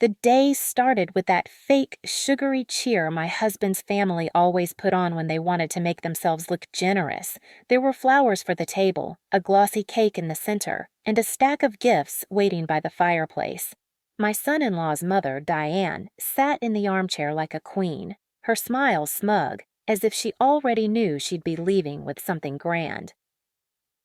The day started with that fake, sugary cheer my husband's family always put on when they wanted to make themselves look generous. There were flowers for the table, a glossy cake in the center, and a stack of gifts waiting by the fireplace. My son-in-law's mother, Diane, sat in the armchair like a queen, her smile smug, as if she already knew she'd be leaving with something grand.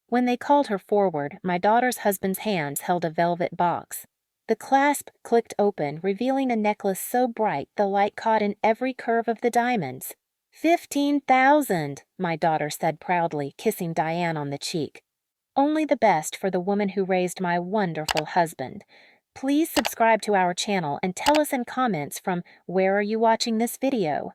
When they called her forward, my daughter's husband's hands held a velvet box. The clasp clicked open, revealing a necklace so bright the light caught in every curve of the diamonds. 15,000, my daughter said proudly, kissing Diane on the cheek. Only the best for the woman who raised my wonderful husband. Please subscribe to our channel and tell us in comments from where are you watching this video?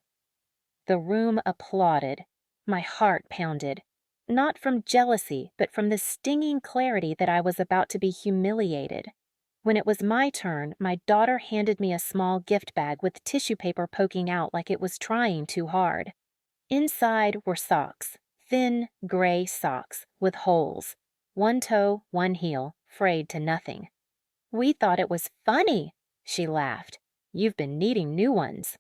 The room applauded. My heart pounded. Not from jealousy, but from the stinging clarity that I was about to be humiliated. When it was my turn, my daughter handed me a small gift bag with tissue paper poking out like it was trying too hard. Inside were socks, thin, gray socks with holes. One toe, one heel, frayed to nothing. "We thought it was funny," she laughed. "You've been needing new ones."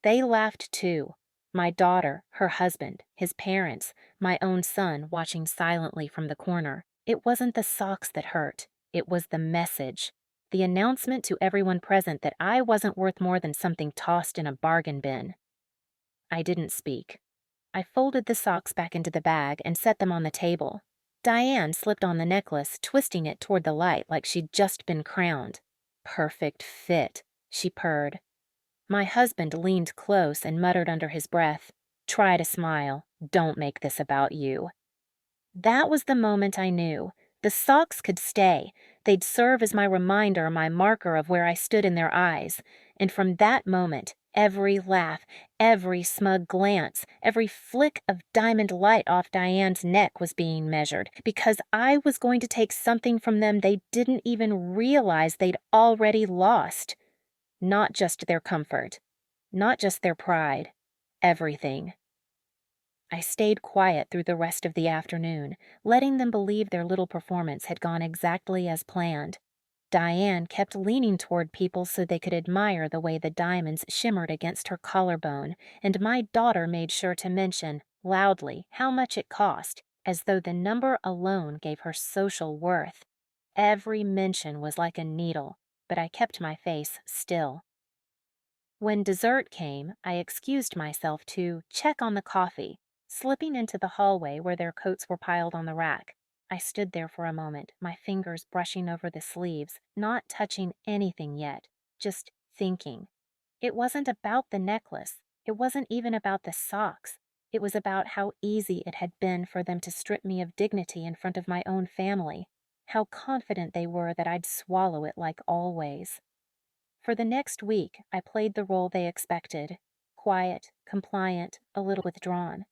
They laughed too. My daughter, her husband, his parents, my own son watching silently from the corner. It wasn't the socks that hurt. It was the message. The announcement to everyone present that I wasn't worth more than something tossed in a bargain bin. I didn't speak. I folded the socks back into the bag and set them on the table. Diane slipped on the necklace, twisting it toward the light like she'd just been crowned. "Perfect fit," she purred. My husband leaned close and muttered under his breath, "Try to smile. Don't make this about you." That was the moment I knew. The socks could stay. They'd serve as my reminder, my marker of where I stood in their eyes. And from that moment, every laugh, every smug glance, every flick of diamond light off Diane's neck was being measured, because I was going to take something from them they didn't even realize they'd already lost. Not just their comfort, not just their pride, everything. I stayed quiet through the rest of the afternoon, letting them believe their little performance had gone exactly as planned. Diane kept leaning toward people so they could admire the way the diamonds shimmered against her collarbone, and my daughter made sure to mention, loudly, how much it cost, as though the number alone gave her social worth. Every mention was like a needle, but I kept my face still. When dessert came, I excused myself to check on the coffee, slipping into the hallway where their coats were piled on the rack. I stood there for a moment, my fingers brushing over the sleeves, not touching anything yet, just thinking. It wasn't about the necklace. It wasn't even about the socks. It was about how easy it had been for them to strip me of dignity in front of my own family, how confident they were that I'd swallow it like always. For the next week, I played the role they expected, quiet, compliant, a little withdrawn.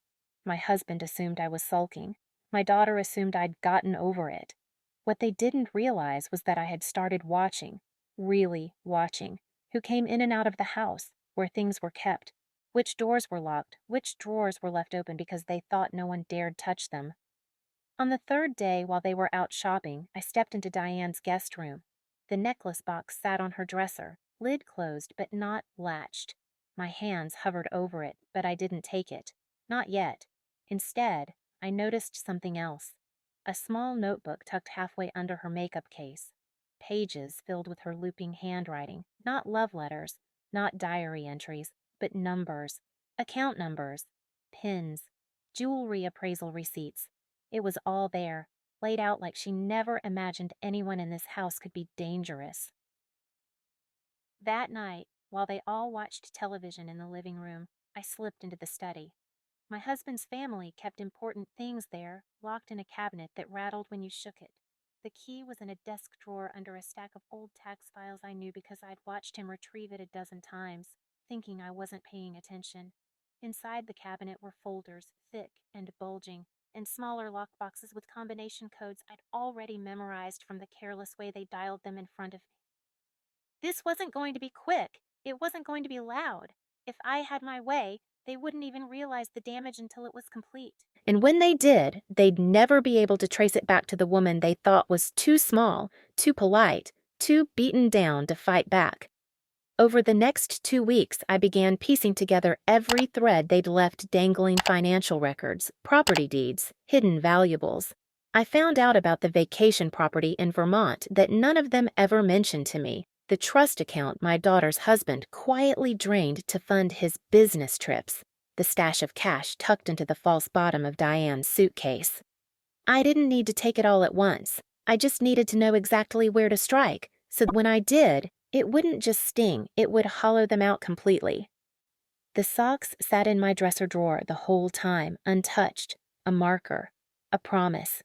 My husband assumed I was sulking. My daughter assumed I'd gotten over it. What they didn't realize was that I had started watching, really watching, who came in and out of the house, where things were kept, which doors were locked, which drawers were left open because they thought no one dared touch them. On the third day, while they were out shopping, I stepped into Diane's guest room. The necklace box sat on her dresser, lid closed but not latched. My hands hovered over it, but I didn't take it. Not yet. Instead, I noticed something else. A small notebook tucked halfway under her makeup case. Pages filled with her looping handwriting, not love letters, not diary entries, but numbers, account numbers, pins, jewelry appraisal receipts. It was all there, laid out like she never imagined anyone in this house could be dangerous. That night, while they all watched television in the living room, I slipped into the study. My husband's family kept important things there, locked in a cabinet that rattled when you shook it. The key was in a desk drawer under a stack of old tax files I knew because I'd watched him retrieve it a dozen times, thinking I wasn't paying attention. Inside the cabinet were folders, thick and bulging, and smaller lockboxes with combination codes I'd already memorized from the careless way they dialed them in front of me. This wasn't going to be quick. It wasn't going to be loud. If I had my way, they wouldn't even realize the damage until it was complete. And when they did, they'd never be able to trace it back to the woman they thought was too small, too polite, too beaten down to fight back. Over the next 2 weeks, I began piecing together every thread they'd left dangling: financial records, property deeds, hidden valuables. I found out about the vacation property in Vermont that none of them ever mentioned to me, the trust account my daughter's husband quietly drained to fund his business trips, the stash of cash tucked into the false bottom of Diane's suitcase. I didn't need to take it all at once. I just needed to know exactly where to strike, so that when I did, it wouldn't just sting, it would hollow them out completely. The socks sat in my dresser drawer the whole time, untouched, a marker, a promise.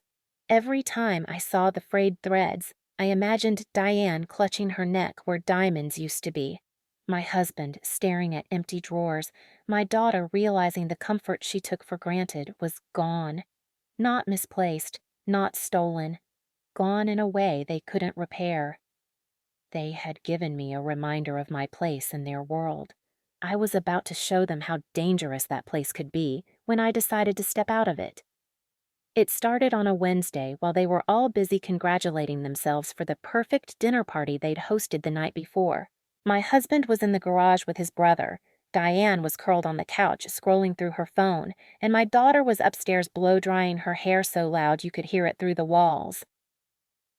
Every time I saw the frayed threads, I imagined Diane clutching her neck where diamonds used to be, my husband staring at empty drawers, my daughter realizing the comfort she took for granted was gone. Not misplaced, not stolen, gone in a way they couldn't repair. They had given me a reminder of my place in their world. I was about to show them how dangerous that place could be when I decided to step out of it. It started on a Wednesday while they were all busy congratulating themselves for the perfect dinner party they'd hosted the night before. My husband was in the garage with his brother. Diane was curled on the couch, scrolling through her phone, and my daughter was upstairs blow-drying her hair so loud you could hear it through the walls.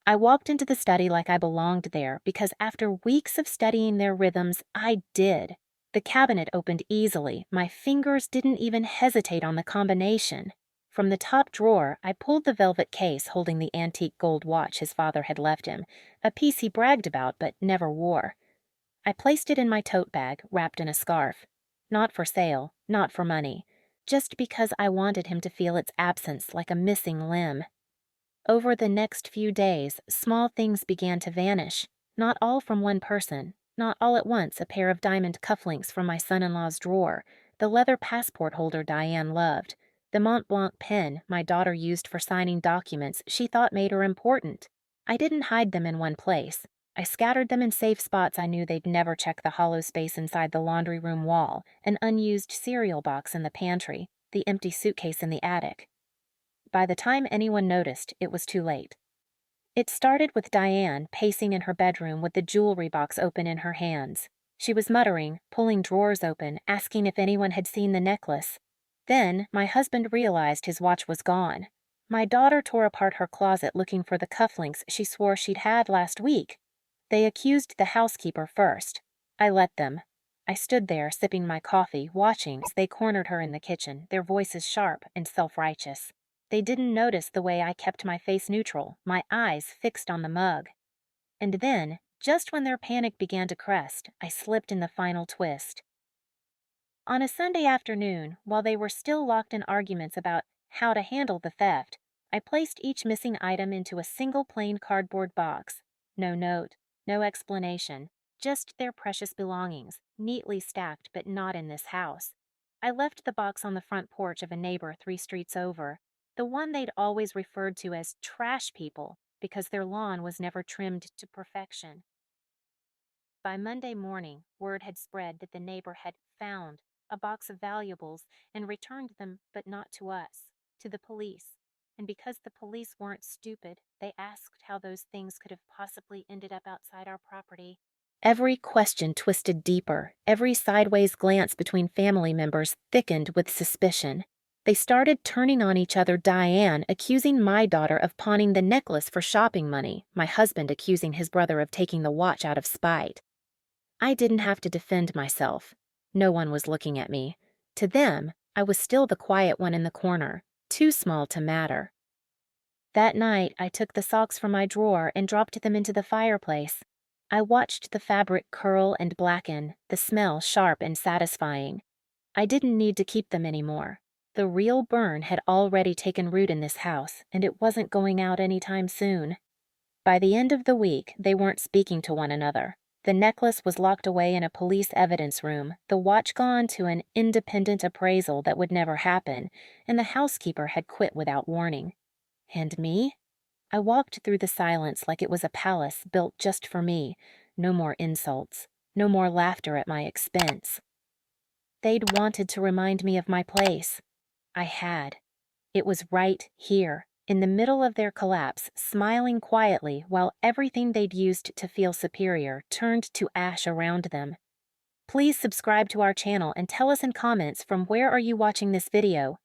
I walked into the study like I belonged there because after weeks of studying their rhythms, I did. The cabinet opened easily. My fingers didn't even hesitate on the combination. From the top drawer, I pulled the velvet case holding the antique gold watch his father had left him, a piece he bragged about but never wore. I placed it in my tote bag, wrapped in a scarf. Not for sale, not for money, just because I wanted him to feel its absence like a missing limb. Over the next few days, small things began to vanish, not all from one person, not all at once: a pair of diamond cufflinks from my son-in-law's drawer, the leather passport holder Diane loved, the Mont Blanc pen my daughter used for signing documents she thought made her important. I didn't hide them in one place. I scattered them in safe spots I knew they'd never check: the hollow space inside the laundry room wall, an unused cereal box in the pantry, the empty suitcase in the attic. By the time anyone noticed, it was too late. It started with Diane pacing in her bedroom with the jewelry box open in her hands. She was muttering, pulling drawers open, asking if anyone had seen the necklace. Then, my husband realized his watch was gone. My daughter tore apart her closet looking for the cufflinks she swore she'd had last week. They accused the housekeeper first. I let them. I stood there, sipping my coffee, watching as they cornered her in the kitchen, their voices sharp and self-righteous. They didn't notice the way I kept my face neutral, my eyes fixed on the mug. And then, just when their panic began to crest, I slipped in the final twist. On a Sunday afternoon, while they were still locked in arguments about how to handle the theft, I placed each missing item into a single plain cardboard box. No note, no explanation, just their precious belongings, neatly stacked but not in this house. I left the box on the front porch of a neighbor 3 streets over, the one they'd always referred to as trash people because their lawn was never trimmed to perfection. By Monday morning, word had spread that the neighbor had found a box of valuables and returned them, but not to us, to the police. And because the police weren't stupid, they asked how those things could have possibly ended up outside our property. Every question twisted deeper. Every sideways glance between family members thickened with suspicion. They started turning on each other, Diane accusing my daughter of pawning the necklace for shopping money, my husband accusing his brother of taking the watch out of spite. I didn't have to defend myself. No one was looking at me. To them, I was still the quiet one in the corner, too small to matter. That night, I took the socks from my drawer and dropped them into the fireplace. I watched the fabric curl and blacken, the smell sharp and satisfying. I didn't need to keep them anymore. The real burn had already taken root in this house, and it wasn't going out anytime soon. By the end of the week, they weren't speaking to one another. The necklace was locked away in a police evidence room, the watch gone to an independent appraisal that would never happen, and the housekeeper had quit without warning. And me? I walked through the silence like it was a palace built just for me. No more insults, no more laughter at my expense. They'd wanted to remind me of my place. I had. It was right here, in the middle of their collapse, smiling quietly while everything they'd used to feel superior turned to ash around them. Please subscribe to our channel and tell us in comments from where are you watching this video.